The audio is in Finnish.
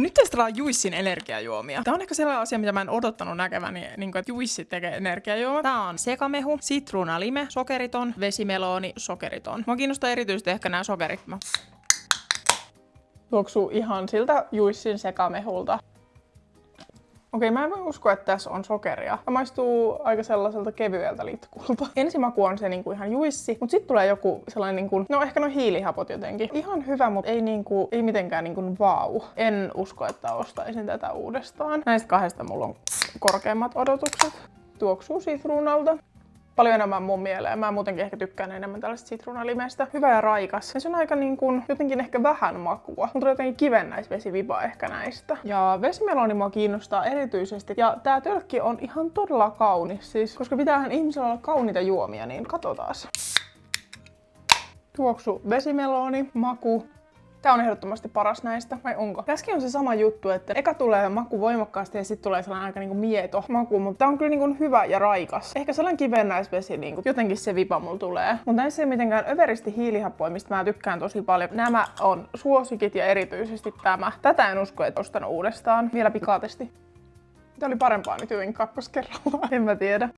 Nyt testataan Juissin energiajuomia. Tää on ehkä sellainen asia, mitä mä en odottanut näkeväni, niin kuin, että Juissi tekee energiajuomat. Tää on sekamehu, sitruunalime, sokeriton, vesimelooni, sokeriton. Mua kiinnostaa erityisesti ehkä nämä sokerit. Tuoksuu ihan siltä Juissin sekamehulta. Okei, mä en voi uskoa, että tässä on sokeria. Tämä maistuu aika sellaiselta kevyeltä litkulta. Ensimaku on se niinku ihan juissi, mutta sitten tulee joku sellainen niinku, no ehkä no hiilihapot jotenkin. Ihan hyvä, mutta ei mitenkään niinku vau. En usko, että ostaisin tätä uudestaan. Näistä kahdesta mulla on korkeimmat odotukset. Tuoksuu sitruunalta. Paljon enemmän mun mieleen. Mä muutenkin ehkä tykkään enemmän tällaista sitruunalimestä. Hyvä ja raikas. Ja se on aika niin kuin, jotenkin ehkä vähän makua. Mulla tulee jotenkin kivennäisvesivipa ehkä näistä. Ja vesimeloni mua kiinnostaa erityisesti. Ja tää tölkki on ihan todella kaunis siis. Koska pitäähän ihmisellä olla kauniita juomia, niin katsotaan. Tuoksu vesimeloni, maku. Tää on ehdottomasti paras näistä, vai onko? Tässäkin on se sama juttu, että eka tulee maku voimakkaasti ja sitten tulee sellainen aika niinku mieto maku, mutta tää on kyllä niinku hyvä ja raikas. Ehkä sellainen kivennäisvesi, niinku, jotenkin se vipa mulla tulee. Mutta näissä ei mitenkään överisti hiilihappoja, mistä mä tykkään tosi paljon. Nämä on suosikit ja erityisesti tämä. Tätä en usko, että ostan uudestaan. Vielä pikaatesti. Tää oli parempaa nyt hyvin kakkoskerralla. En mä tiedä.